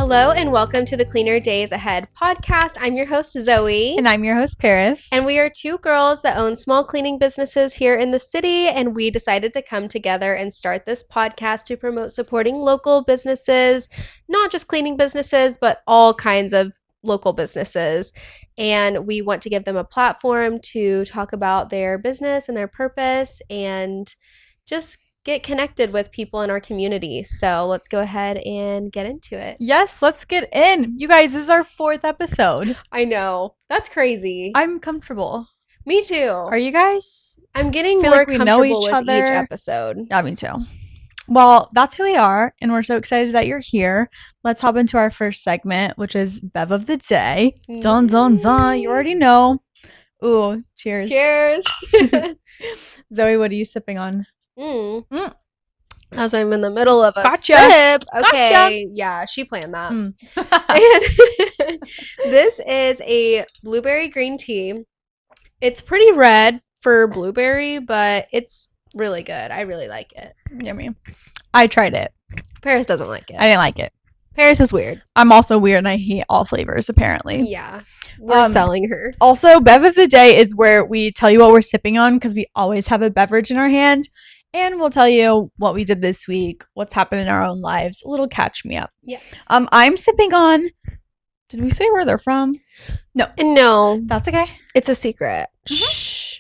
Hello and welcome to the Cleaner Days Ahead podcast. I'm your host, Zoe. And I'm your host, Paris. And we are two girls that own small cleaning businesses here in the city. And we decided to come together and start this podcast to promote supporting local businesses, not just cleaning businesses, but all kinds of local businesses. And we want to give them a platform to talk about their business and their purpose and just get connected with people in our community. So let's go ahead and get into it. Yes, let's get in. You guys, this is our 4th episode. I know. That's crazy. I'm comfortable. Me too. Are you guys? I'm getting Feel more like we know comfortable each with other. each episode. Yeah, me too. Well, that's who we are, and we're so excited that you're here. Let's hop into our first segment, which is Bev of the Day. Dun, dun, dun. You already know. Ooh, cheers. Cheers. Zoe, what are you sipping on? As I'm in the middle of a Gotcha. sip. Okay. Gotcha. Yeah, she planned that. Mm. And this is a blueberry green tea. It's pretty red for blueberry, but it's really good. I really like it. Yummy. I tried it. Paris doesn't like it. I didn't like it. Paris is weird. I'm also weird, and I hate all flavors, apparently. Yeah. We're selling her. Also, Bev of the Day is where we tell you what we're sipping on because we always have a beverage in our hand. And we'll tell you what we did this week, what's happened in our own lives. A little catch me up. Yes. I'm sipping on. Did we say where they're from? No. No. That's okay. It's a secret. Shh.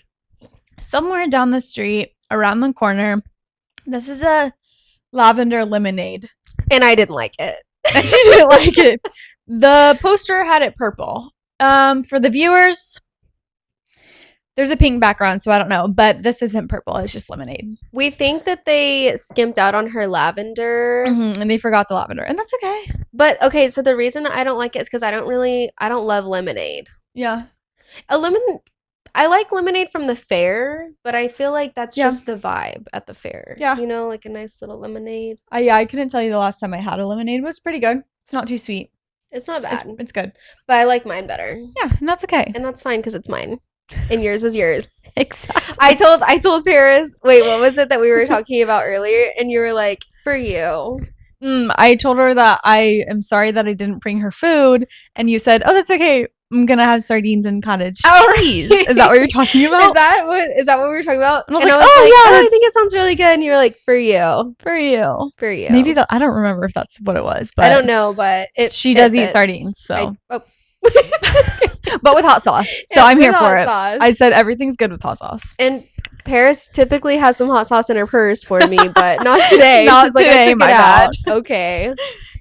Somewhere down the street, around the corner. This is a lavender lemonade. And I didn't like it. And she didn't like it. The poster had it purple. For the viewers, there's a pink background, so I don't know. But this isn't purple. It's just lemonade. We think that they skimped out on her lavender. And they forgot the lavender. And that's okay. But, okay, so the reason that I don't like it is because I don't love lemonade. Yeah. I like lemonade from the fair, but I feel like that's Yeah. just the vibe at the fair. Yeah. You know, like a nice little lemonade. I couldn't tell you the last time I had a lemonade. It was pretty good. It's not too sweet. It's not bad, It's good. but I like mine better. Yeah, and that's okay. And that's fine because it's mine. And yours is yours. Exactly. I told Paris, wait, what was it that we were talking about earlier? And you were like, for you. I told her that I am sorry that I didn't bring her food, and you said, "Oh, that's okay. I'm gonna have sardines and cottage cheese." Is that what you're talking about? Is that what we were talking about? And I was like, "Oh, yeah, I think it sounds really good." And you're like, for you. for you." For you. Maybe I don't remember if that's what it was, but I don't know, but she does eat fits. sardines, so But with hot sauce. So yeah, I'm here with for hot it. sauce. I said everything's good with hot sauce. And Paris typically has some hot sauce in her purse for me, but not today. Not She's like, I today, took my it out. bad. Okay.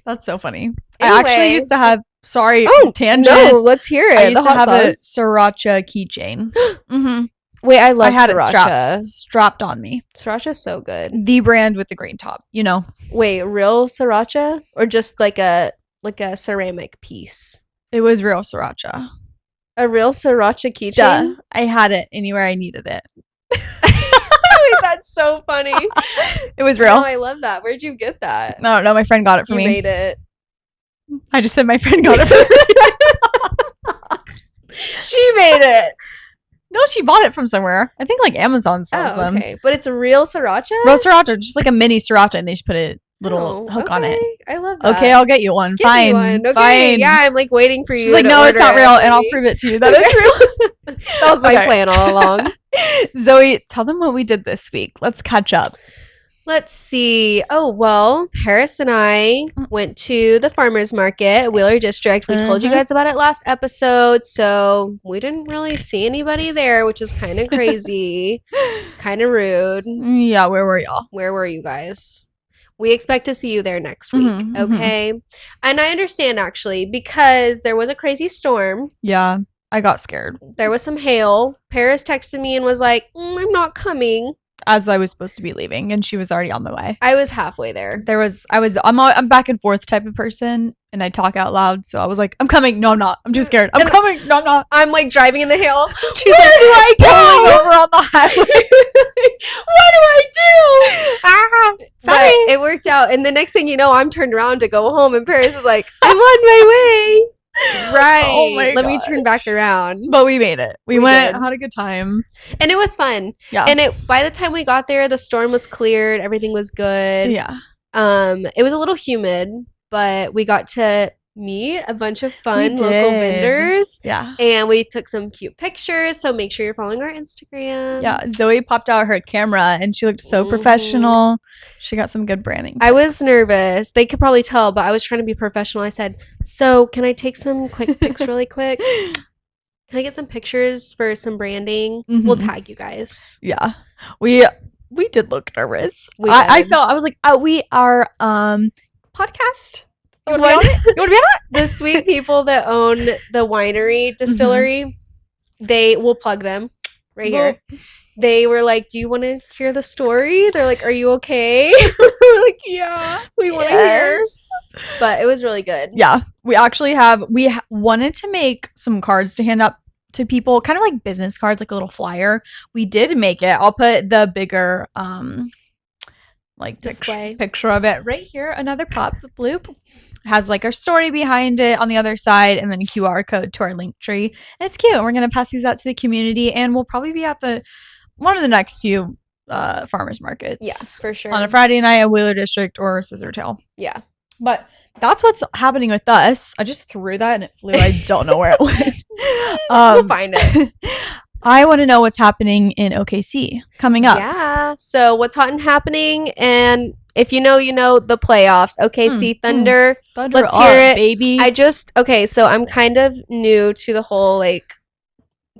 That's so funny. I actually Anyway. used to have. Sorry, tangent. No, let's hear it. I used the to hot have sauce. a sriracha keychain. Wait, I love I had sriracha. it strapped on me. Sriracha's so good. The brand with the green top, you know. Wait, real sriracha or just like a ceramic piece? It was real sriracha. A real sriracha keychain? Duh. I had it anywhere I needed it. Wait, that's so funny. It was real. Oh, I love that. Where'd you get that? No, my friend got it for You me. made it. I just said my friend got it for me. She made it. No, she bought it from somewhere. I think like Amazon sells them. Okay. But it's a real siracha? Real sriracha, just like a mini sriracha, and they just put a little hook on it. I love that. Okay, I'll get you one. Give me Fine. one. Okay, Fine. yeah, I'm like waiting for you. She's like, to no, it's order not real, it. and I'll prove it to you that it's real. That was my Okay. plan all along. Zoe, tell them what we did this week. Let's catch up. Let's see. Oh, well, Paris and I went to the farmer's market, Wheeler District. We told you guys about it last episode, so we didn't really see anybody there, which is kind of crazy, kind of rude. Yeah, where were y'all? Where were you guys? We expect to see you there next week, okay? And I understand, actually, because there was a crazy storm. Yeah, I got scared. There was some hail. Paris texted me and was like, I'm not coming. As I was supposed to be leaving, and she was already on the way. I was halfway there. I'm back and forth type of person, and I talk out loud, so I was like, I'm coming. No, I'm not. I'm too scared. I'm coming. No, I'm not. I'm like driving in the hail. She's like, do I pulling go? over on the highway. What do I do? Ah, But sorry. it worked out. And the next thing you know, I'm turned around to go home, and Paris is like, I'm on my way. Right. Oh my Let me turn back around. But we made it. We went, did. had a good time. And it was fun. Yeah. And by the time we got there, the storm was cleared. Everything was good. Yeah. It was a little humid, but we got to meet a bunch of fun We local did. vendors. Yeah. And we took some cute pictures. So make sure you're following our Instagram. Yeah. Zoe popped out her camera and she looked so professional. She got some good branding. I was nervous. They could probably tell, but I was trying to be professional. I said, so can I take some quick pics really quick? Can I get some pictures for some branding? We'll tag you guys. Yeah. We did look nervous. I was like, we are podcast. You want to be on it? The sweet people that own the winery distillery, they will plug them right here. They were like, do you want to hear the story? They're like, are you okay? We're like, yeah, we want to hear. But it was really good. Yeah. We actually wanted to make some cards to hand out to people, kind of like business cards, like a little flyer. We did make it. I'll put the bigger like picture of it right here. Another pop bloop has like our story behind it on the other side, and then a QR code to our link tree. And it's cute. And we're gonna pass these out to the community, and we'll probably be at one of the next few farmers markets. Yeah, for sure. On a Friday night at Wheeler District or Scissortail. Yeah. But that's what's happening with us. I just threw that and it flew. I don't know where it went. We'll find it. I want to know what's happening in OKC coming up. Yeah. So what's hot and happening, and if you know the playoffs. OKC Thunder. Let's hear it, baby. So I'm kind of new to the whole like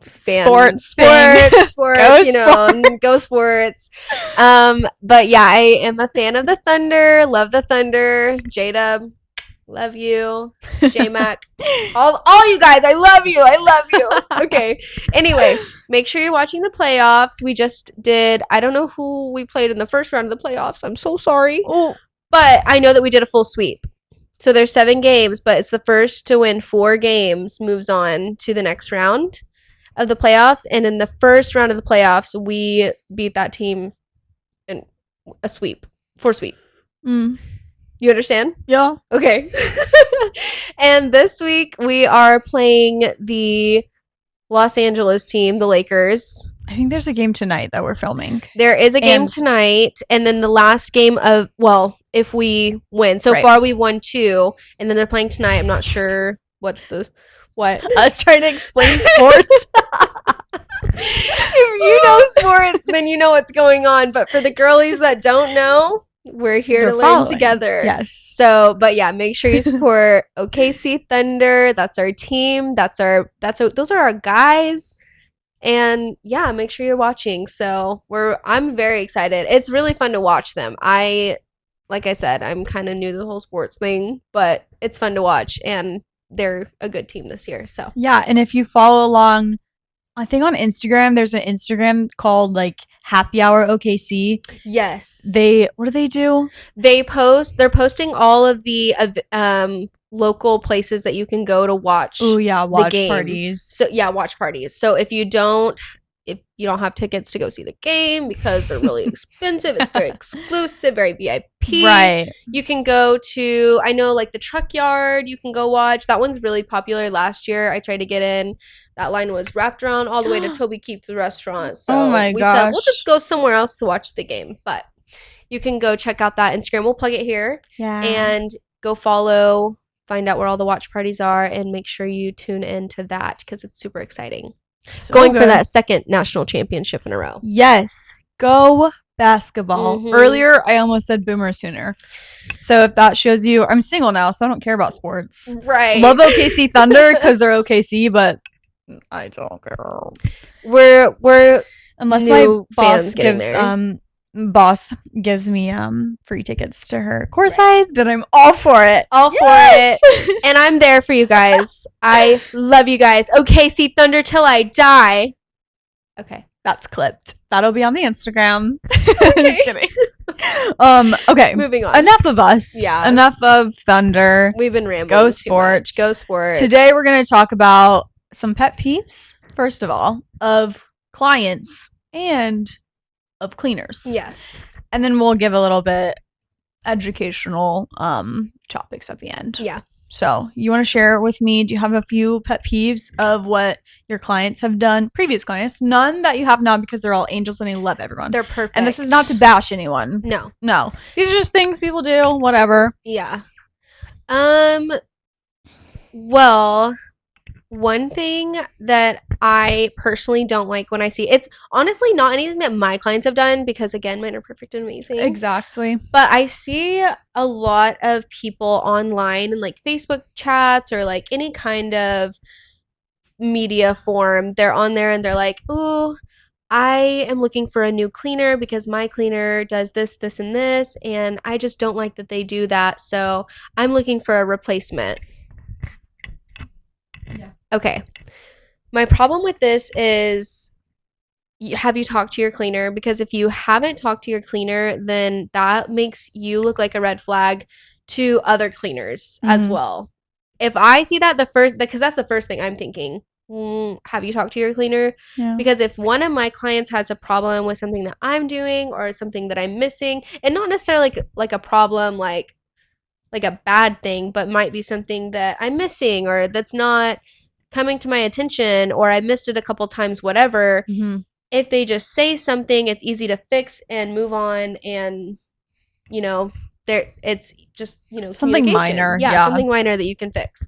sports, go sports. But yeah, I am a fan of the Thunder. Love the Thunder. J-Dub, love you. J-Mac, all you guys, I love you. Okay. Anyway, make sure you're watching the playoffs. We just did. I don't know who we played in the first round of the playoffs. I'm so sorry. Oh. But I know that we did a full sweep. So there's 7 games, but it's the first to win 4 games moves on to the next round of the playoffs. And in the first round of the playoffs, we beat that team in a sweep. 4 sweep. You understand? Yeah. Okay. And this week we are playing the Los Angeles team, the Lakers. I think there's a game tonight that we're filming. There is a game tonight, and then the last game of, well, if we win. So far we've won 2, and then they're playing tonight. I'm not sure what. Us trying to explain sports. If you know sports, then you know what's going on. But for the girlies that don't know, we're here to learn together. Yes. So, but yeah, make sure you support OKC Thunder. That's our team. those are our guys. And yeah, make sure you're watching. So I'm very excited. It's really fun to watch them. Like I said, I'm kind of new to the whole sports thing, but it's fun to watch, and they're a good team this year. So yeah, and if you follow along, I think on Instagram, there's an Instagram called like Happy Hour OKC. Yes. What do they do? They're posting all of the local places that you can go to watch. Oh yeah, watch the game. parties. So yeah, watch parties. So if you don't have tickets to go see the game because they're really expensive, it's very exclusive, very VIP. Right. You can go to, I know, like the Truck Yard, you can go watch. That one's really popular. Last year I tried to get in. That line was wrapped around all the way to Toby Keith, the restaurant. So oh my we gosh. said we'll just go somewhere else to watch the game. But you can go check out that Instagram. We'll plug it here. Yeah. And go follow, find out where all the watch parties are, and make sure you tune into that because it's super exciting. So going for that 2nd national championship in a row. Yes. Go basketball. Earlier, I almost said Boomer Sooner. So if that shows you, I'm single now, so I don't care about sports. Right. Love OKC Thunder because they're OKC, but I don't care. We're unless my boss gives me free tickets to her courtside, then I'm all for it. And I'm there for you guys. I love you guys. OKC Thunder till I die. Okay, that's clipped. That'll be on the Instagram. Okay. Just kidding. Okay, moving on. Enough of us. Yeah, enough of Thunder. We've been rambling. Go sports. Go sports. Today we're going to talk about some pet peeves, first of all, of clients and of cleaners. Yes. And then we'll give a little bit educational topics at the end. Yeah. So you want to share with me, do you have a few pet peeves of what your clients have done, previous clients? None that you have now because they're all angels and they love everyone. They're perfect. And this is not to bash anyone. No. These are just things people do, whatever. Yeah. Well, one thing that I personally don't like when I see it's honestly not anything that my clients have done because again, mine are perfect and amazing. Exactly. But I see a lot of people online in like Facebook chats or like any kind of media form. They're on there and they're like, "Ooh, I am looking for a new cleaner because my cleaner does this, this, and this, and I just don't like that they do that. So I'm looking for a replacement." Yeah. Okay. My problem with this is have you talked to your cleaner? Because if you haven't talked to your cleaner, then that makes you look like a red flag to other cleaners as well. If I see that because that's the first thing I'm thinking. Have you talked to your cleaner? Yeah. Because if one of my clients has a problem with something that I'm doing or something that I'm missing, and not necessarily like a problem like a bad thing, but might be something that I'm missing or that's not coming to my attention or I missed it a couple times, whatever. If they just say something, it's easy to fix and move on and there it's just, Something communication. minor. Yeah, Yeah. something minor that you can fix.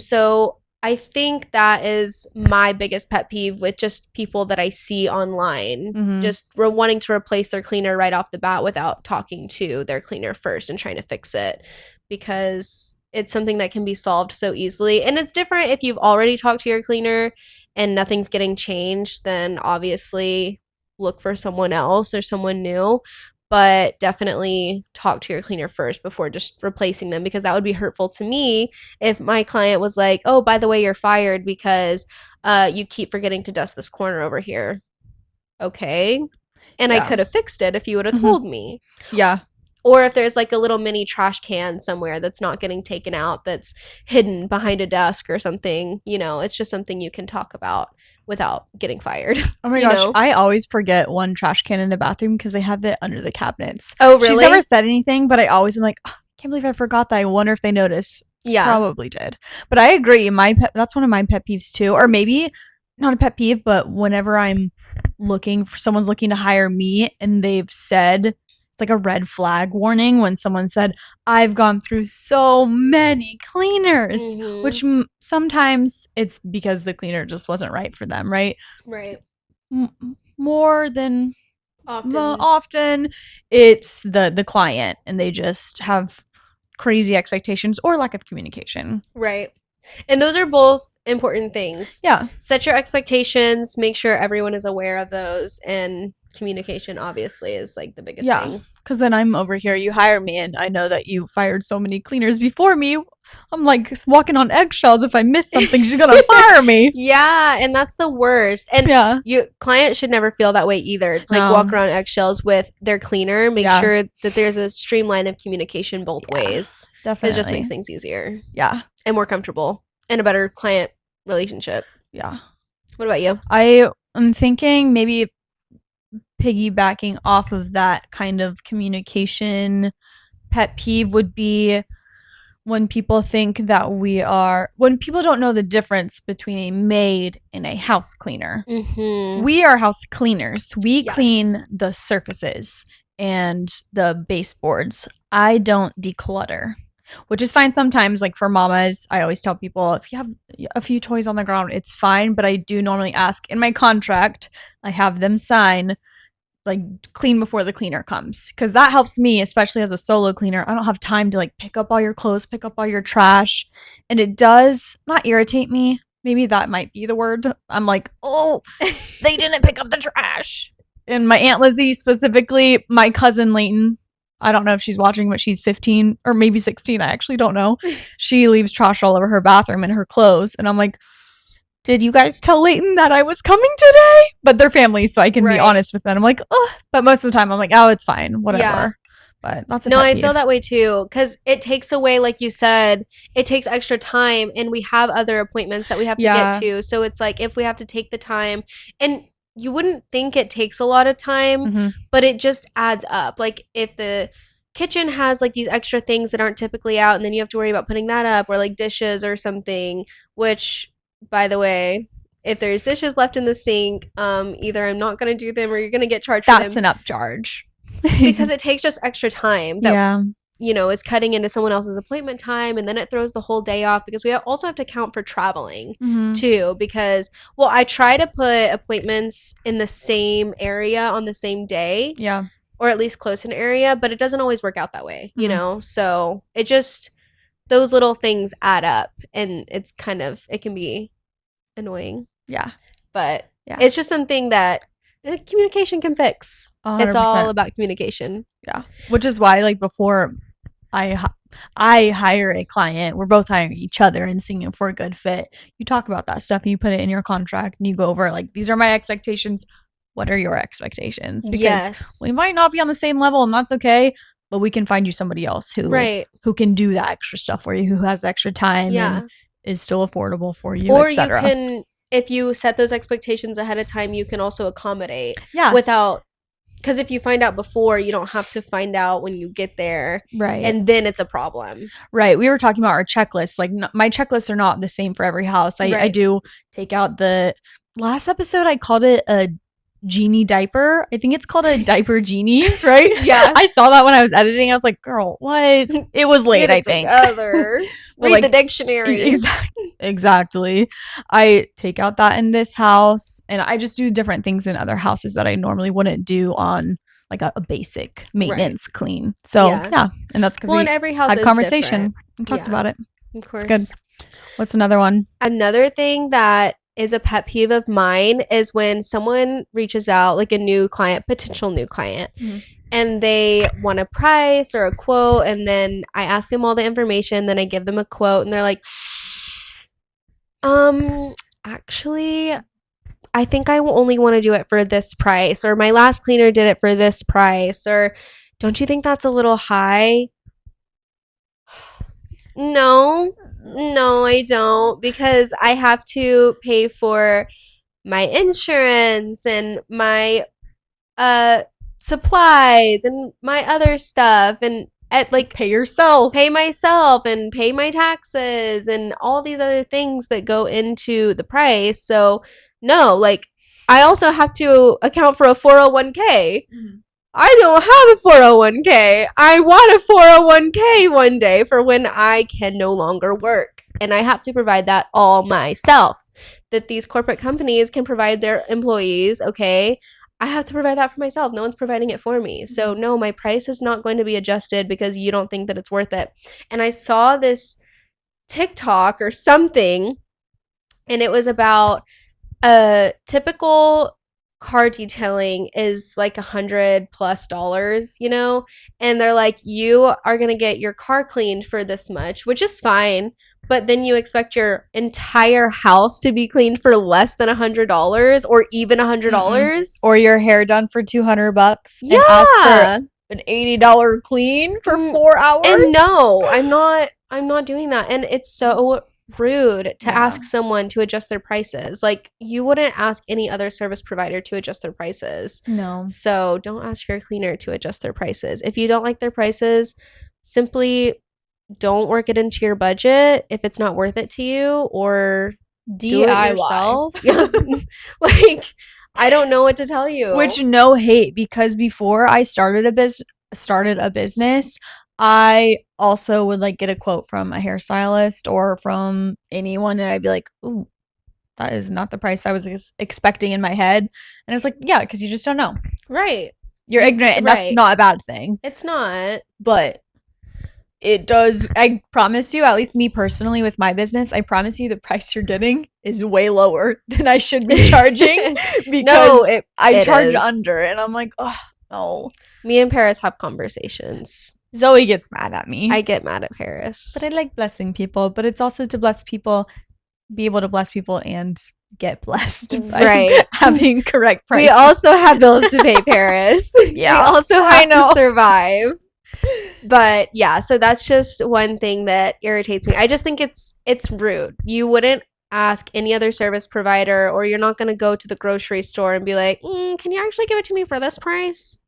So I think that is my biggest pet peeve with just people that I see online, just wanting to replace their cleaner right off the bat without talking to their cleaner first and trying to fix it because it's something that can be solved so easily. And it's different if you've already talked to your cleaner and nothing's getting changed, then obviously look for someone else or someone new. But definitely talk to your cleaner first before just replacing them because that would be hurtful to me if my client was like, "Oh, by the way, you're fired because you keep forgetting to dust this corner over here." Okay. And I could have fixed it if you would have told me. Yeah. Or if there's like a little mini trash can somewhere that's not getting taken out, that's hidden behind a desk or something, it's just something you can talk about without getting fired. Oh my gosh, I always forget one trash can in the bathroom because they have it under the cabinets. Oh, really? She's never said anything, but I always am like, oh, I can't believe I forgot that. I wonder if they noticed. Yeah. Probably did. But I agree. That's one of my pet peeves too. Or maybe not a pet peeve, but whenever someone's looking to hire me and they've said, it's like a red flag warning when someone said, I've gone through so many cleaners, which sometimes it's because the cleaner just wasn't right for them, right? Right. More than often it's the client and they just have crazy expectations or lack of communication. Right. And those are both important things. Yeah. Set your expectations, make sure everyone is aware of those, and communication obviously is like the biggest thing. Because then I'm over here, you hire me, and I know that you fired so many cleaners before me. I'm like walking on eggshells. If I miss something, she's gonna fire me. Yeah, and that's the worst. And client should never feel that way either. It's like walk around eggshells with their cleaner. Make sure that there's a streamline of communication both ways. Definitely. It just makes things easier. Yeah. And more comfortable. And a better client relationship. Yeah. What about you? I'm thinking maybe piggybacking off of that kind of communication pet peeve would be when people when people don't know the difference between a maid and a house cleaner. We are house cleaners. We clean the surfaces and the baseboards. I don't declutter, which is fine sometimes. Like for mamas, I always tell people if you have a few toys on the ground, it's fine. But I do normally ask in my contract, I have them sign like clean before the cleaner comes, because that helps me, especially as a solo cleaner. I don't have time to like pick up all your clothes, pick up all your trash, and it does not irritate me. Maybe that might be the word. I'm like, oh, they didn't pick up the trash. And my Aunt Lizzie, specifically my cousin Layton, I don't know if she's watching, but she's 15 or maybe 16. I actually don't know. She leaves trash all over her bathroom and her clothes, and I'm like, did you guys tell Layton that I was coming today? But they're family, so I can be honest with them. I'm like, oh, but most of the time I'm like, oh, it's fine, whatever. Yeah. But that's a I feel that way too, because it takes away, like you said, it takes extra time, and we have other appointments that we have to get to. So it's like if we have to take the time, and you wouldn't think it takes a lot of time, but it just adds up. Like if the kitchen has like these extra things that aren't typically out, and then you have to worry about putting that up, or like dishes or something, which, by the way, if there's dishes left in the sink, either I'm not going to do them or you're going to get charged for them. That's an upcharge. Because it takes just extra time. is cutting into someone else's appointment time, and then it throws the whole day off because we also have to account for traveling too, because I try to put appointments in the same area on the same day, or at least close in area, but it doesn't always work out that way, so it just, those little things add up, and it can be annoying, but it's just something that communication can fix. 100%. It's all about communication. Which is why, like, before I hire a client, we're both hiring each other and seeing if we're a good fit. You talk about that stuff and you put it in your contract and you go over, like, these are my expectations. What are your expectations? Because we might not be on the same level, and that's okay, but we can find you somebody else who can do that extra stuff for you, who has the extra time and is still affordable for you, or you can, if you set those expectations ahead of time, you can also accommodate without, because if you find out before, you don't have to find out when you get there, and then it's a problem. We were talking about our checklists. Like, my checklists are not the same for every house. I do take out the last episode, I called it a genie diaper. I think it's called a diaper genie, right? I saw that when I was editing. I was like, girl, what? It was late, I think. Read the dictionary. Exactly. I take out that in this house, and I just do different things in other houses that I normally wouldn't do on, like, a basic maintenance clean. So and that's because in every house had conversation and talked about it. Of course. It's good. What's another one? Another thing that is a pet peeve of mine is when someone reaches out, like a potential new client, and they want a price or a quote, and then I ask them all the information, then I give them a quote, and they're like, actually, I think I only want to do it for this price, or my last cleaner did it for this price, or don't you think that's a little high? No, I don't, because I have to pay for my insurance and my supplies and my other stuff, and pay myself and pay my taxes and all these other things that go into the price. So no, like, I also have to account for a 401k. I don't have a 401k. I want a 401k one day for when I can no longer work. And I have to provide that all myself. That these corporate companies can provide their employees, okay? I have to provide that for myself. No one's providing it for me. So no, my price is not going to be adjusted because you don't think that it's worth it. And I saw this TikTok or something, and it was about a typical car detailing is like $100+, and they're like, you are going to get your car cleaned for this much, which is fine. But then you expect your entire house to be cleaned for less than $100 or even $100, or your hair done for $200 and ask for an $80 clean for 4 hours. And no, I'm not doing that. And it's so rude to ask someone to adjust their prices. Like, you wouldn't ask any other service provider to adjust their prices. No. So don't ask your cleaner to adjust their prices. If you don't like their prices, simply don't work it into your budget if it's not worth it to you, or DIY. Do it yourself. Like, I don't know what to tell you. Which, no hate, because before I started a business, I also would, like, get a quote from a hairstylist or from anyone, and I'd be like, ooh, that is not the price I was expecting in my head. And it's like, yeah, because you just don't know. Right. You're ignorant, and that's not a bad thing. It's not. But it does, I promise you, at least me personally with my business, I promise you the price you're getting is way lower than I should be charging, because I charge under, and I'm like, oh, no. Me and Paris have conversations. Zoe gets mad at me. I get mad at Paris. But I like blessing people. But it's also to bless people, be able to bless people and get blessed by having correct prices. We also have bills to pay, Paris. We also have to survive. But yeah, so that's just one thing that irritates me. I just think it's rude. You wouldn't ask any other service provider, or you're not going to go to the grocery store and be like, can you actually give it to me for this price?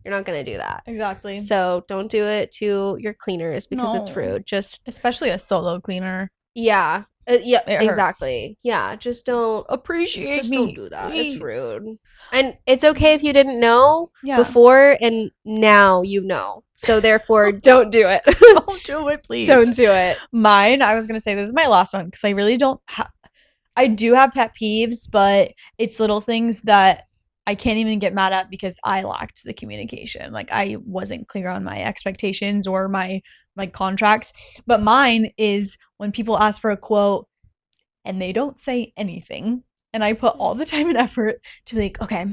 You're not going to do that. Exactly. So don't do it to your cleaners because it's rude. Just especially a solo cleaner. Yeah. Yeah, It hurts. exactly. Yeah, just don't Appreciate me. don't do that. Please. It's rude. And it's okay if you didn't know Yeah. before and now you know. So therefore, don't do it. Don't do it, please. Don't do it. Mine, I was going to say this is my last one because I really don't I do have pet peeves, but it's little things that I can't even get mad at because I lacked the communication. Like I wasn't clear on my expectations or my contracts. But mine is when people ask for a quote and they don't say anything. And I put all the time and effort to be like, okay,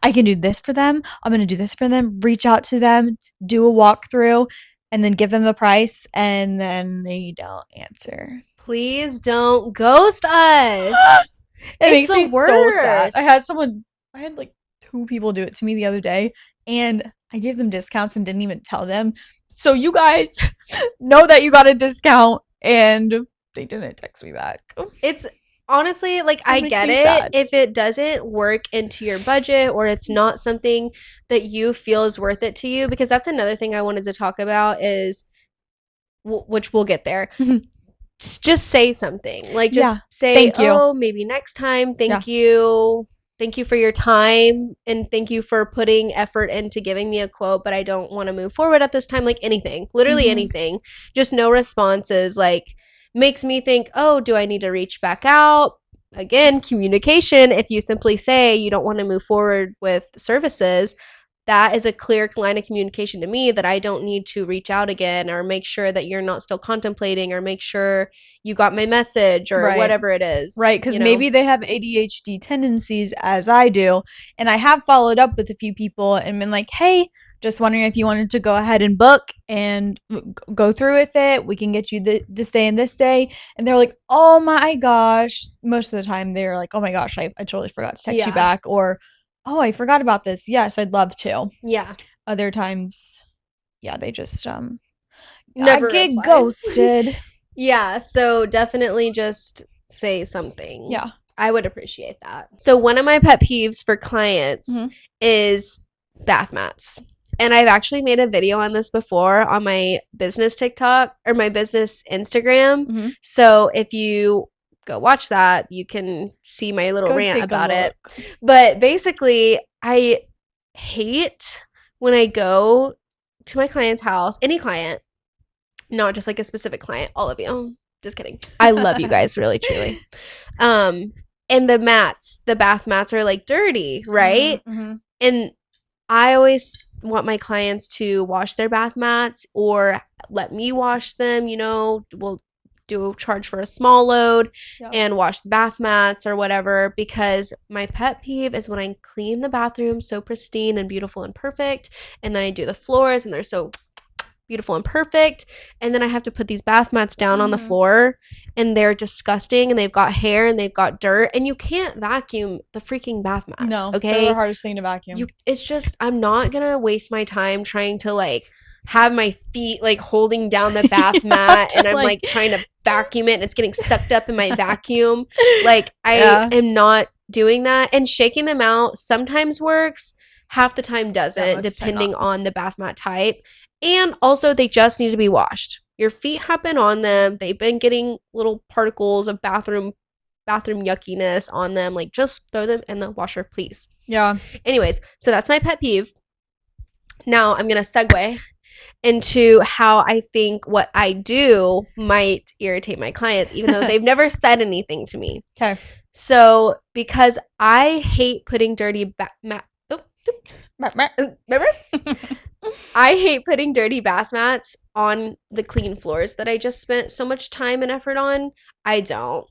I can do this for them. I'm going to do this for them. Reach out to them, do a walkthrough, and then give them the price. And then they don't answer. Please don't ghost us. It makes It's me the so sad. worst. I had like 2 people do it to me the other day, and I gave them discounts and didn't even tell them. So you guys know that you got a discount, and they didn't text me back. It's honestly like I makes get me it sad. if it doesn't work into your budget or it's not something that you feel is worth it to you, because that's another thing I wanted to talk about is which we'll get there. Just say something. Like just say, Thank you. oh, maybe next time. Thank you. Thank you for your time and thank you for putting effort into giving me a quote, but I don't want to move forward at this time. Like anything, literally anything. Just no responses like makes me think, oh, do I need to reach back out? Again, communication. If you simply say you don't want to move forward with services, that is a clear line of communication to me that I don't need to reach out again or make sure that you're not still contemplating or make sure you got my message or whatever it is. Right, because maybe they have ADHD tendencies as I do. And I have followed up with a few people and been like, hey, just wondering if you wanted to go ahead and book and go through with it. We can get you this day and this day. And they're like, oh my gosh. Most of the time they're like, oh my gosh, I totally forgot to text you back. Or, oh, I forgot about this. Yes, I'd love to. Yeah. Other times, yeah, they just never get reply. Ghosted. Yeah, so definitely just say something. Yeah. I would appreciate that. So one of my pet peeves for clients is bath mats. And I've actually made a video on this before on my business TikTok or my business Instagram. So if you go watch that, you can see my little rant about it. But basically, I hate when I go to my client's house, any client, not just like a specific client, all of you. Just kidding. I love you guys, really, truly. And the bath mats are like dirty, right? And I always want my clients to wash their bath mats or let me wash them, we'll do a charge for a small load and wash the bath mats or whatever, because my pet peeve is when I clean the bathroom so pristine and beautiful and perfect, and then I do the floors and they're so beautiful and perfect, and then I have to put these bath mats down on the floor and they're disgusting and they've got hair and they've got dirt and you can't vacuum the freaking bath mats. No, okay, they're the hardest thing to vacuum. It's just, I'm not gonna waste my time trying to like have my feet like holding down the bath mat and I'm like trying to vacuum it and it's getting sucked up in my vacuum. Like I am not doing that. And shaking them out sometimes works, half the time doesn't, depending on the bath mat type. And also they just need to be washed. Your feet have been on them. They've been getting little particles of bathroom yuckiness on them. Like just throw them in the washer, please. Yeah. Anyways, so that's my pet peeve. Now I'm going to segue into how I think what I do might irritate my clients, even though they've never said anything to me. Okay. So because I hate putting dirty I hate putting dirty bath mats on the clean floors that I just spent so much time and effort on. I don't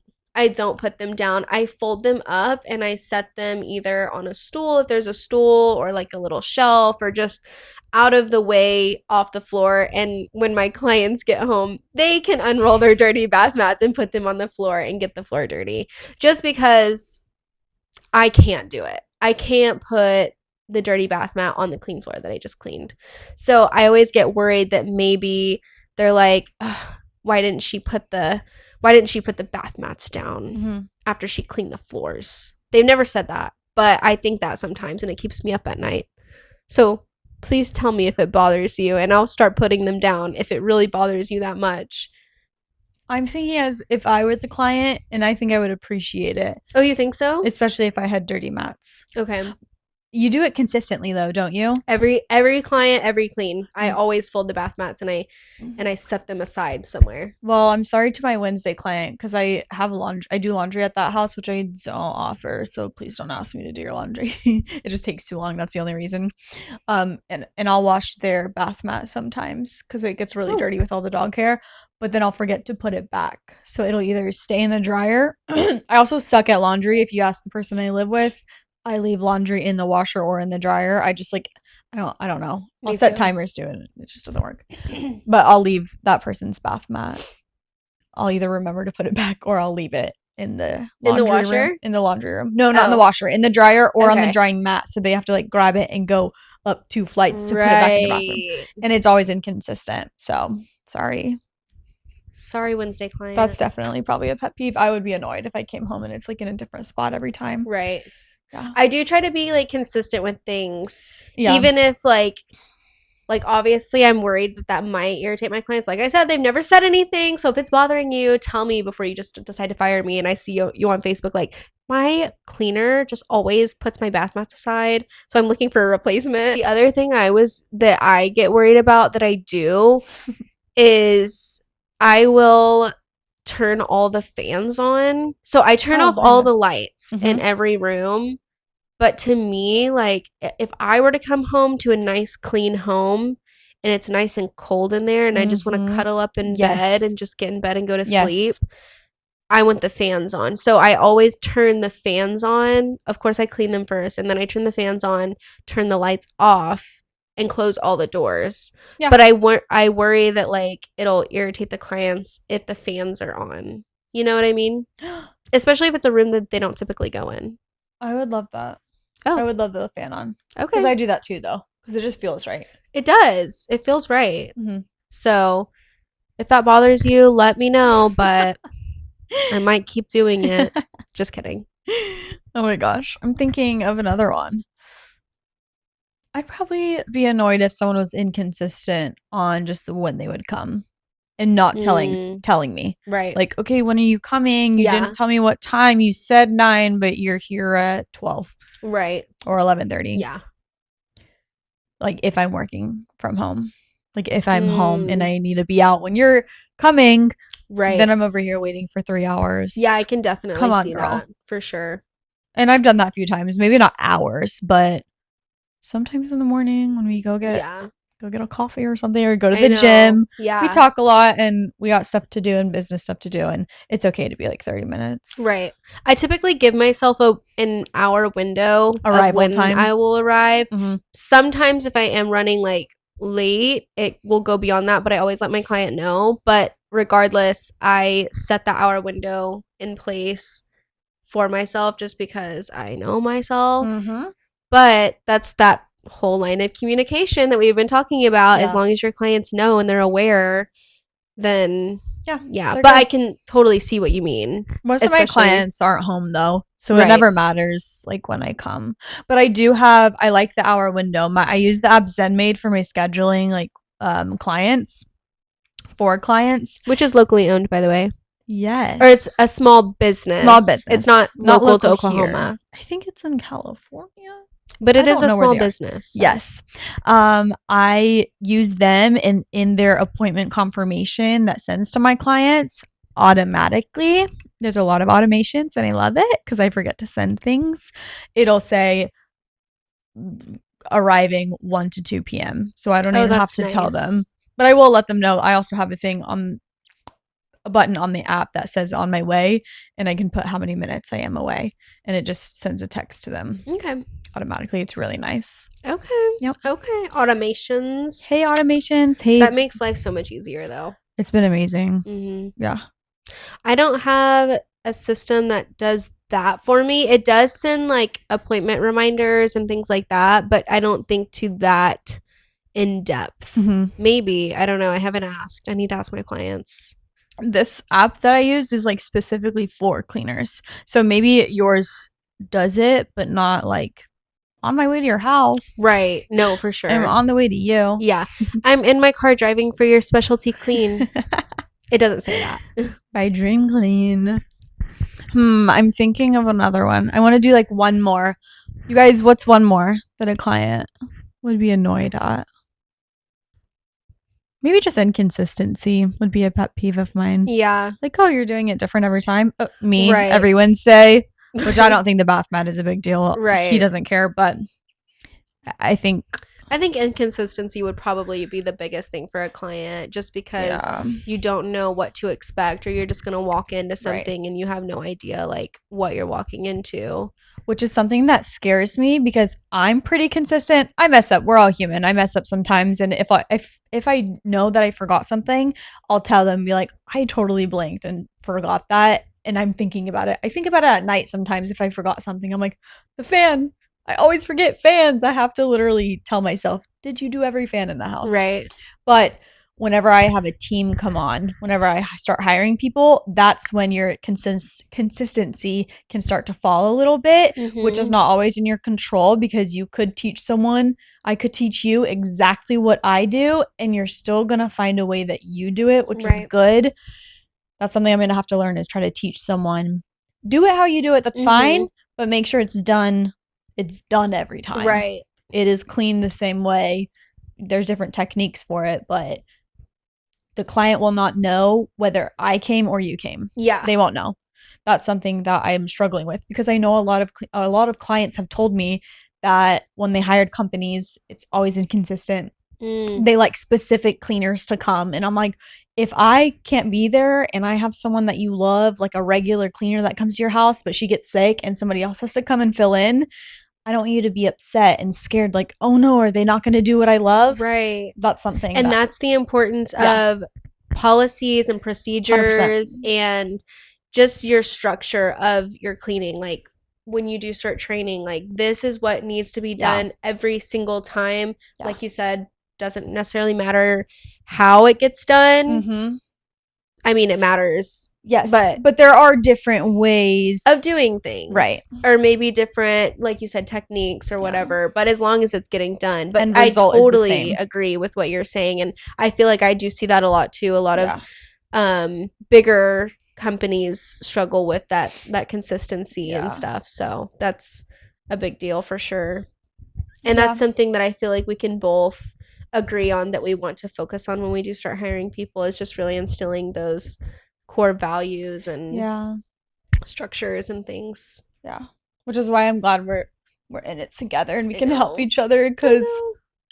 put them down. I fold them up and I set them either on a stool if there's a stool or like a little shelf or just out of the way off the floor. And when my clients get home, they can unroll their dirty bath mats and put them on the floor and get the floor dirty, just because I can't do it. I can't put the dirty bath mat on the clean floor that I just cleaned. So I always get worried that maybe they're like, why didn't she put the bath mats down after she cleaned the floors? They've never said that, but I think that sometimes, and it keeps me up at night. So please tell me if it bothers you and I'll start putting them down if it really bothers you that much. I'm thinking as if I were the client, and I think I would appreciate it, Oh, you think so? especially if I had dirty mats. Okay. You do it consistently though, don't you? Every client, every clean. I always fold the bath mats and I set them aside somewhere. Well, I'm sorry to my Wednesday client because I have laundry. I do laundry at that house, which I don't offer. So please don't ask me to do your laundry. It just takes too long. That's the only reason. And I'll wash their bath mat sometimes because it gets really dirty with all the dog hair. But then I'll forget to put it back, so it'll either stay in the dryer. I also suck at laundry. If you ask the person I live with, I leave laundry in the washer or in the dryer. I just like I don't know. I'll set timers to it. It just doesn't work. But I'll leave that person's bath mat. I'll either remember to put it back or I'll leave it in the laundry room. In the laundry room. No, not in the washer. In the dryer or on the drying mat. So they have to like grab it and go up 2 flights to put it back in the bathroom. And it's always inconsistent. So sorry. Sorry, Wednesday client. That's definitely probably a pet peeve. I would be annoyed if I came home and it's like in a different spot every time. Right. Yeah. I do try to be like consistent with things. Yeah. Even if like obviously I'm worried that might irritate my clients. Like I said, they've never said anything. So if it's bothering you, tell me before you just decide to fire me. And I see you on Facebook, like my cleaner just always puts my bath mats aside. So I'm looking for a replacement. The other thing that I get worried about that I do is I will turn all the fans on. So I turn off all the lights in every room. But to me, like if I were to come home to a nice clean home and it's nice and cold in there and I just want to cuddle up in bed and just get in bed and go to sleep, I want the fans on. So I always turn the fans on. Of course, I clean them first and then I turn the fans on, turn the lights off, and close all the doors. Yeah. But I worry that like it'll irritate the clients if the fans are on. You know what I mean? Especially if it's a room that they don't typically go in. I would love that. Oh. I would love the fan on. Okay. Because I do that too though. Because it just feels right. It does. It feels right. So if that bothers you, let me know. But I might keep doing it. Just kidding. Oh my gosh. I'm thinking of another one. I'd probably be annoyed if someone was inconsistent on just when they would come and not telling me. Right. Like, okay, when are you coming? You didn't tell me what time. You said 9, but you're here at 12. Right. Or 11:30. Yeah. Like if I'm working from home. Like if I'm home and I need to be out when you're coming. Right. Then I'm over here waiting for 3 hours. Yeah, I can definitely see that. For sure. And I've done that a few times. Maybe not hours, but sometimes in the morning when we go get a coffee or something or go to the gym. Yeah. We talk a lot and we got stuff to do and business stuff to do and it's okay to be like 30 minutes. Right. I typically give myself an hour window of when time. I will arrive. Sometimes if I am running like late, it will go beyond that, but I always let my client know. But regardless, I set the hour window in place for myself just because I know myself. But that's that whole line of communication that we've been talking about. As long as your clients know and they're aware, then yeah. But good. I can totally see what you mean. Most of my clients aren't home though, so it never matters like when I come. But I like the hour window. I use the app ZenMaid for my scheduling like clients, which is locally owned, by the way. Yes. Or it's a small business. It's not local to Oklahoma. Here. I think it's in California. But it is a small business. So. Yes. I use them in their appointment confirmation that sends to my clients automatically. There's a lot of automations and I love it because I forget to send things. It'll say arriving 1 to 2 p.m. So I don't even have to tell them. But I will let them know. I also have a button on the app that says on my way and I can put how many minutes I am away and it just sends a text to them. Okay. Automatically. It's really nice. Okay. Yep. Okay. Automations. Hey, automations. Hey. That makes life so much easier though. It's been amazing. Yeah. I don't have a system that does that for me. It does send like appointment reminders and things like that, but I don't think to that in depth. Maybe. I don't know. I haven't asked. I need to ask my clients. This app that I use is like specifically for cleaners. So maybe yours does it, but not like on my way to your house. Right. No, for sure. I'm on the way to you. Yeah. I'm in my car driving for your specialty clean. It doesn't say that. by Dream Clean. I'm thinking of another one. I want to do like one more. You guys, what's one more that a client would be annoyed at? Maybe just inconsistency would be a pet peeve of mine. Yeah. Like, oh, you're doing it different every time. Me, Right. every Wednesday, which I don't think the bath mat is a big deal. Right. He doesn't care, but I think inconsistency would probably be the biggest thing for a client, just because you don't know what to expect, or you're just going to walk into something and you have no idea like what you're walking into. Which is something that scares me because I'm pretty consistent. I mess up. We're all human. I mess up sometimes, and if I know that I forgot something, I'll tell them, be like, I totally blanked and forgot that, and I'm thinking about it. I think about it at night sometimes if I forgot something. I'm like, the fan. I always forget fans. I have to literally tell myself, did you do every fan in the house? Right. But whenever I have a team come on, whenever I start hiring people, that's when your consistency can start to fall a little bit, which is not always in your control, because you could teach someone, I could teach you exactly what I do, and you're still going to find a way that you do it, which is good. That's something I'm going to have to learn, is try to teach someone, do it how you do it. That's fine, but make sure it's done. It's done every time. Right. It is clean the same way. There's different techniques for it, but the client will not know whether I came or you came. Yeah. They won't know. That's something that I am struggling with, because I know a lot of clients have told me that when they hired companies, it's always inconsistent. They like specific cleaners to come, and I'm like, if I can't be there and I have someone that you love, like a regular cleaner that comes to your house, but she gets sick and somebody else has to come and fill in, I don't want you to be upset and scared, like, oh no, are they not going to do what I love? Right. That's something. And that's the importance of policies and procedures 100%. and just your structure of your cleaning. Like, when you do start training, like, this is what needs to be done every single time. Like you said, doesn't necessarily matter how it gets done. I mean, it matters. Yes, but there are different ways of doing things. Right. Or maybe different, like you said, techniques or whatever. But as long as it's getting done. But I totally agree with what you're saying. And I feel like I do see that a lot too. A lot of bigger companies struggle with that consistency and stuff. So that's a big deal for sure. And that's something that I feel like we can both agree on, that we want to focus on when we do start hiring people, is just really instilling those core values and structures and things. Which is why I'm glad we're in it together and we can help each other, because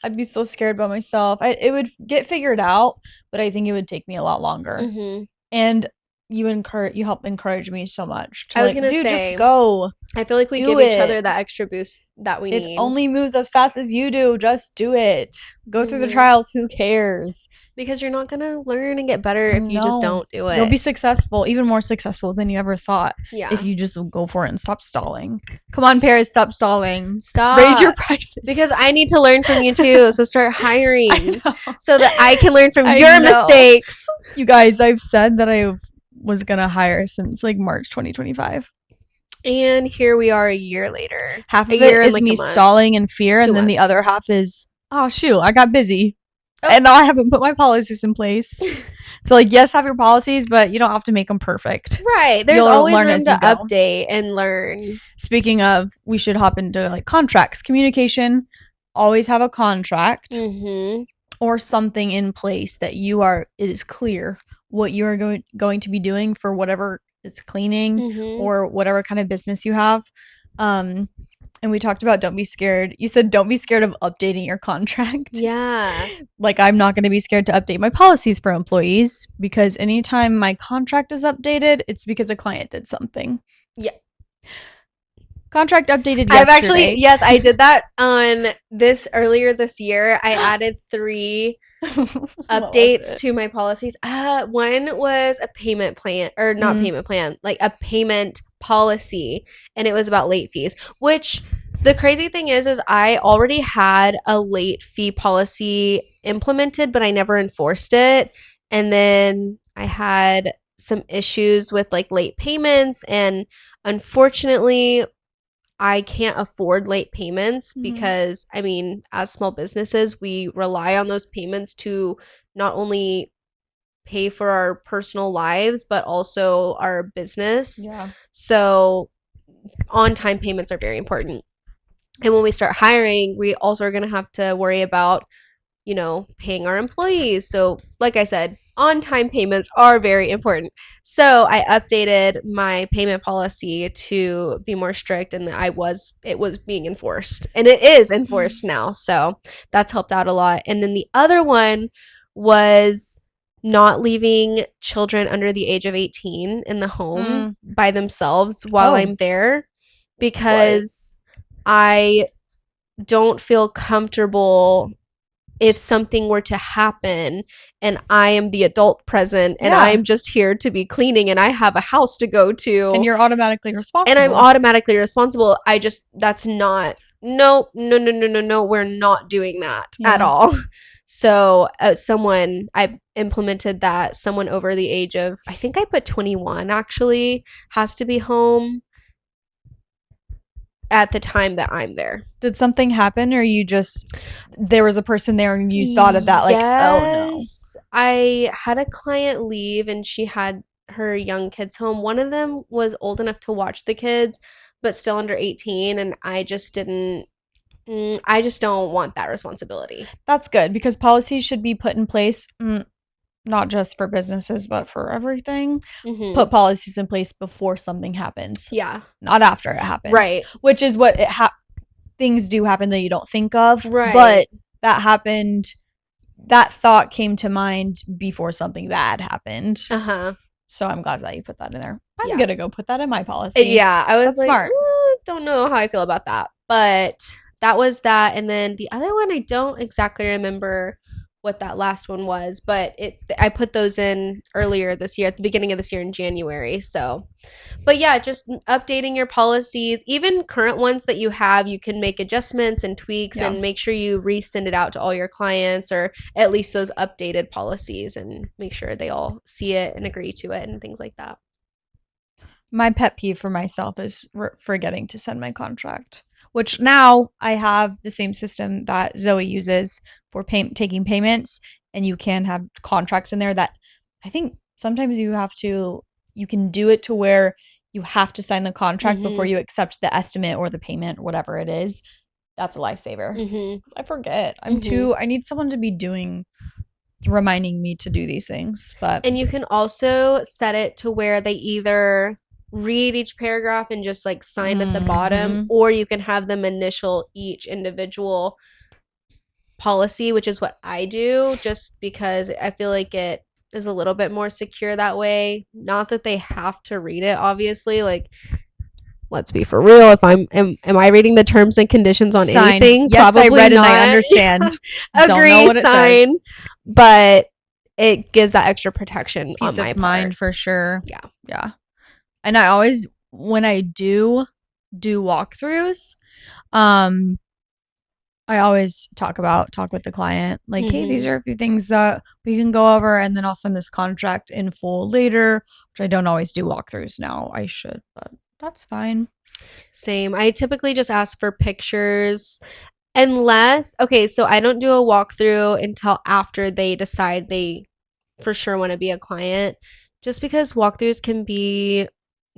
I'd be so scared by myself. It would get figured out, but I think it would take me a lot longer. And you help encourage me so much to, I was gonna say, just go. I feel like we give each other that extra boost that we need. It only moves as fast as you do. Just do it. Go through the trials. Who cares? Because you're not gonna learn and get better if you just don't do it. You'll be successful, even more successful than you ever thought. If you just go for it and stop stalling. Come on, Paris, stop stalling. Stop. Raise your prices. Because I need to learn from you too. So start hiring so that I can learn from your mistakes. You guys, I've said that I was gonna hire since like March 2025. And here we are a year later. Half of it is me stalling in fear, and then the other half is, oh shoot, I got busy. And now I haven't put my policies in place. So, like, yes, have your policies, but you don't have to make them perfect. Right. There's always room to update and learn. Speaking of, we should hop into like contracts. Communication. Always have a contract or something in place that it is clear what you are going to be doing for whatever it's cleaning or whatever kind of business you have. And we talked about, don't be scared. You said don't be scared of updating your contract. Yeah. Like, I'm not going to be scared to update my policies for employees, because anytime my contract is updated, it's because a client did something. Yeah. Contract updated yesterday. I've actually, yes, I did that on earlier this year. I added 3 updates to my policies. One was a payment plan, or not payment plan, like a payment policy, and it was about late fees, which the crazy thing is I already had a late fee policy implemented, but I never enforced it. And then I had some issues with like late payments, and unfortunately I can't afford late payments because, I mean, as small businesses, we rely on those payments to not only pay for our personal lives, but also our business. Yeah. So on-time payments are very important. And when we start hiring, we also are going to have to worry about, paying our employees. So, like I said, on-time payments are very important. So, I updated my payment policy to be more strict, and it was being enforced. And it is enforced now. So, that's helped out a lot. And then the other one was not leaving children under the age of 18 in the home by themselves while I'm there, because I don't feel comfortable if something were to happen and I am the adult present and I am just here to be cleaning and I have a house to go to. And you're automatically responsible. And I'm automatically responsible. That's not, no, we're not doing that at all. So I implemented that someone over the age of, I think I put 21 actually, has to be home at the time that I'm there. Did something happen, or there was a person there and you thought of that, like, oh no? I had a client leave and she had her young kids home. One of them was old enough to watch the kids, but still under 18, and I just don't want that responsibility. That's good, because policies should be put in place, not just for businesses, but for everything. Put policies in place before something happens. Yeah. Not after it happens. Right. Which is what things do happen that you don't think of. Right. But that happened. That thought came to mind before something bad happened. So I'm glad that you put that in there. I'm going to go put that in my policy. Yeah. I was smart. Don't know how I feel about that. But that was that. And then the other one, I don't exactly remember what that last one was, but I put those in earlier this year, at the beginning of this year in January. So, but yeah, just updating your policies, even current ones that you have, you can make adjustments and tweaks and make sure you resend it out to all your clients, or at least those updated policies, and make sure they all see it and agree to it and things like that. My pet peeve for myself is forgetting to send my contract, which now I have the same system that Zoe uses for taking payments, and you can have contracts in there that I think sometimes you can do it to where you have to sign the contract before you accept the estimate or the payment or whatever it is. That's a lifesaver. I forget. I need someone to be reminding me to do these things. And you can also set it to where they either read each paragraph and just like sign at the bottom, or you can have them initial each individual policy, which is what I do, just because I feel like it is a little bit more secure that way. Not that they have to read it, obviously. Like, let's be for real. If am I reading the terms and conditions on anything? Yes, probably I read not. And I understand. Agree, don't know what sign. It says. But it gives that extra protection on my Peace of mind for sure. Yeah. And I always, when I do walkthroughs, I always talk with the client, like, hey, these are a few things that we can go over, and then I'll send this contract in full later, which I don't always do walkthroughs now. I should, but that's fine. Same. I typically just ask for pictures, so I don't do a walkthrough until after they decide they for sure want to be a client, just because walkthroughs can be,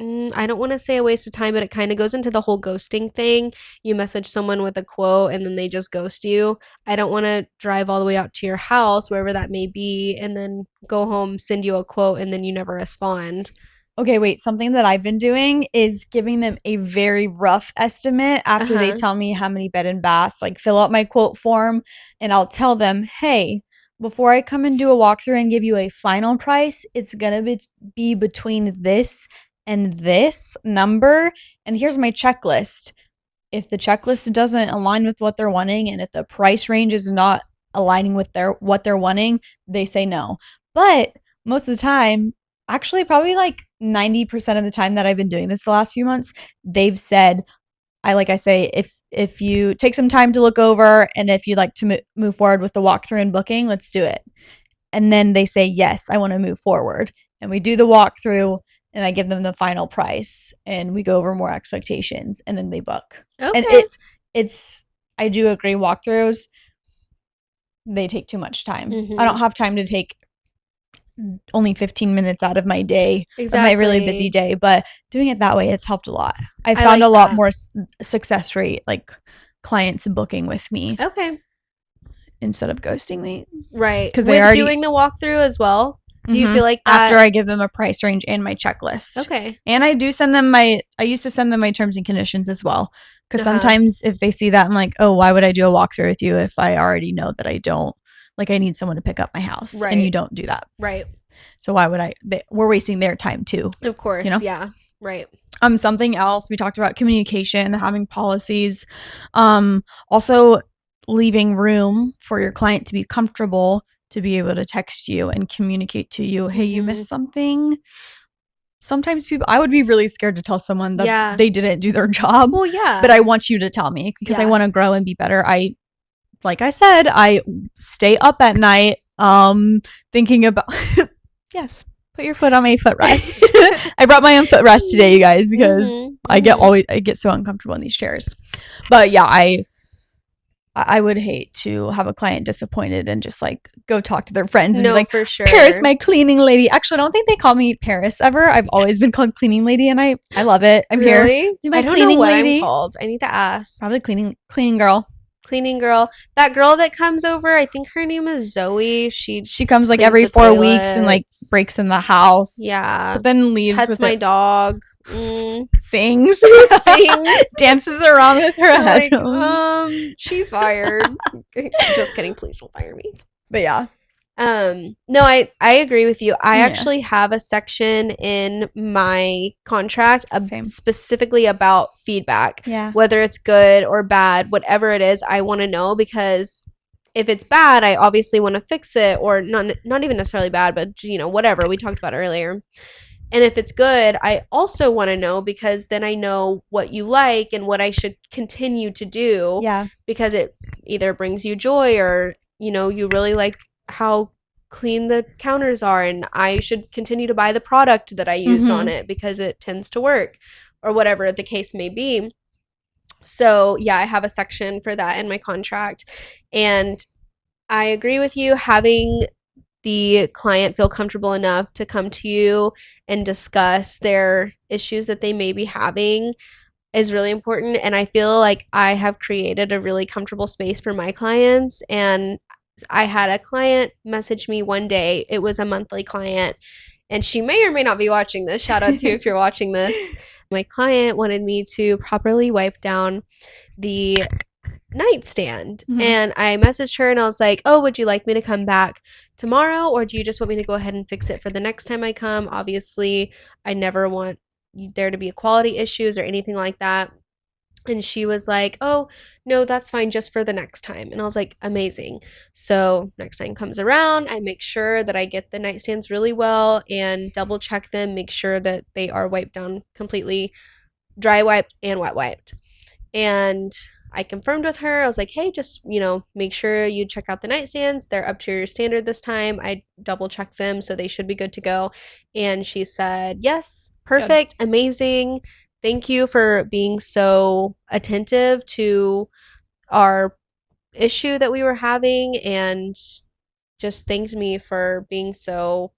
I don't want to say a waste of time, but it kind of goes into the whole ghosting thing. You message someone with a quote and then they just ghost you. I don't want to drive all the way out to your house, wherever that may be, and then go home, send you a quote, and then you never respond. Okay, wait, something that I've been doing is giving them a very rough estimate after they tell me how many bed and bath, like fill out my quote form, and I'll tell them, hey, before I come and do a walkthrough and give you a final price, it's going to be between this and this number, and here's my checklist. If the checklist doesn't align with what they're wanting, and if the price range is not aligning with what they're wanting, they say no. But most of the time, actually probably like 90% of the time that I've been doing this the last few months, they've said, I say, if you take some time to look over, and if you'd like to move forward with the walkthrough and booking, let's do it. And then they say, yes, I want to move forward. And we do the walkthrough, and I give them the final price, and we go over more expectations, and then they book. Okay. And I do agree, walkthroughs, they take too much time. I don't have time to take only 15 minutes out of my day, Exactly. of my really busy day, but doing it that way, it's helped a lot. I found like a lot that. more success rate, like clients booking with me Okay. instead of ghosting me. Right. Because With doing the walkthrough as well. Do you feel like that? After I give them a price range and my checklist. Okay. And I do send them I used to send them my terms and conditions as well. Because sometimes if they see that, I'm like, oh, why would I do a walkthrough with you if I already know that I don't, like I need someone to pick up my house. Right. And you don't do that. Right. So why would we're wasting their time too. Of course. You know? Yeah. Right. Something else, we talked about communication, having policies. Also leaving room for your client to be comfortable to be able to text you and communicate to you, hey, you missed something. Sometimes I would be really scared to tell someone that they didn't do their job. Well, yeah. But I want you to tell me because I want to grow and be better. Like I said, I stay up at night thinking about yes, put your foot on my footrest. I brought my own footrest today, you guys, because I get so uncomfortable in these chairs. But yeah, I would hate to have a client disappointed and just like go talk to their friends and be like, for sure. Paris, my cleaning lady. Actually, I don't think they call me Paris ever. I've always been called cleaning lady, and I love it. I'm here. I don't know what I'm called. I need to ask. Probably cleaning girl. Cleaning girl. That girl that comes over, I think her name is Zoe. She comes like every 4 weeks and like breaks in the house. Yeah. But then leaves. Pets my dog. Sings. Dances around with her headphones. She's fired. Just kidding. Please don't fire me. But yeah. No, I agree with you. I actually have a section in my contract specifically about feedback. Yeah. Whether it's good or bad, whatever it is, I want to know, because if it's bad, I obviously want to fix it, or not even necessarily bad, but whatever we talked about earlier. And if it's good, I also want to know, because then I know what you like and what I should continue to do. Yeah. Because it either brings you joy, or you really like how clean the counters are, and I should continue to buy the product that I used on it because it tends to work, or whatever the case may be. So yeah, I have a section for that in my contract. And I agree with you, having the client feel comfortable enough to come to you and discuss their issues that they may be having is really important. And I feel like I have created a really comfortable space for my clients. And I had a client message me one day. It was a monthly client, and she may or may not be watching this. Shout out to you if you're watching this. My client wanted me to properly wipe down the nightstand. And I messaged her and I was like, oh, would you like me to come back tomorrow, or do you just want me to go ahead and fix it for the next time I come? Obviously, I never want there to be quality issues or anything like that. And she was like, oh, no, that's fine, just for the next time. And I was like, amazing. So next time comes around, I make sure that I get the nightstands really well and double check them, make sure that they are wiped down completely, dry wiped and wet wiped. And I confirmed with her. I was like, hey, just, make sure you check out the nightstands. They're up to your standard this time. I double checked them, so they should be good to go. And she said, yes, perfect, good. Amazing. Thank you for being so attentive to our issue that we were having, and just thanked me for being so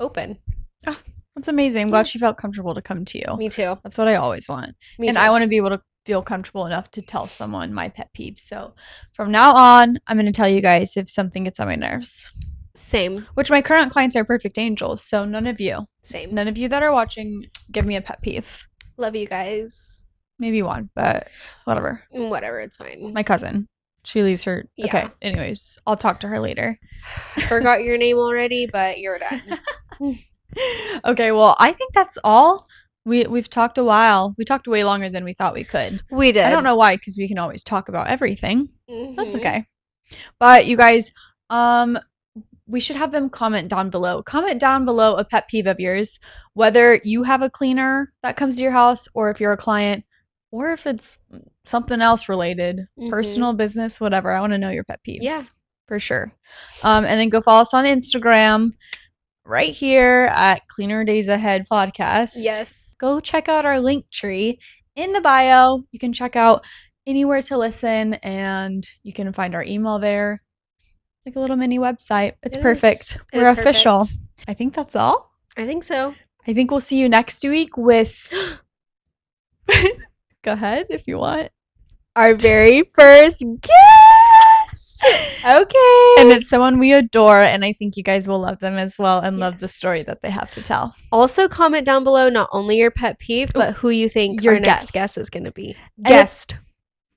open. Oh, that's amazing. I'm glad she felt comfortable to come to you. Me too. That's what I always want. Me too. I want to be able to feel comfortable enough to tell someone my pet peeves. So from now on, I'm going to tell you guys if something gets on my nerves. Same. Which my current clients are perfect angels. So none of you that are watching, give me a pet peeve. Love you guys. Maybe one, but whatever. Whatever, it's fine. My cousin. She leaves her. Yeah. Okay, anyways, I'll talk to her later. Forgot your name already, but you're done. Okay, well, I think that's all. We've talked a while. We talked way longer than we thought we could. We did. I don't know why, because we can always talk about everything. That's okay. But you guys, we should have them comment down below. Comment down below a pet peeve of yours, whether you have a cleaner that comes to your house, or if you're a client, or if it's something else related, personal, business, whatever. I want to know your pet peeves. Yeah, for sure. And then go follow us on Instagram right here at Cleaner Days Ahead Podcast. Yes. Go check out our link tree in the bio. You can check out anywhere to listen, and you can find our email there. Like a little mini website. It's perfect. We're official. I think that's all. I think so. I think we'll see you next week with go ahead if you want. Our very first guest. Okay. And it's someone we adore, and I think you guys will love them as well and love the Yes. story that they have to tell. Also, comment down below not only your pet peeve, but who you think Your our next guest. guest is going to be. And Guest.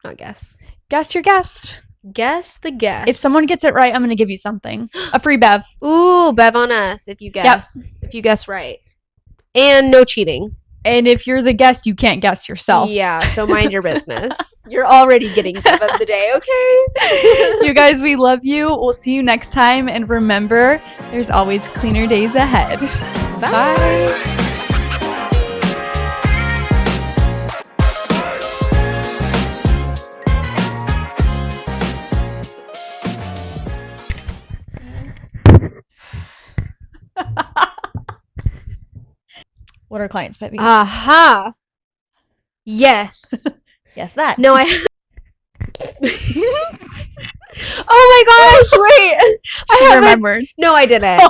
Not guess. Guess your guest. Guess the guest. If someone gets it right, I'm going to give you something. A free bev. Ooh, bev on us if you guess. If you guess right. And no cheating. And if you're the guest, you can't guess yourself. Yeah, so mind your business. You're already getting bev of the day, okay? You guys, we love you. We'll see you next time. And remember, there's always cleaner days ahead. Bye. What are clients' pet peeves? Aha. Yes. Yes, that. No, I. Oh my gosh! Wait, She remembered. No, I didn't.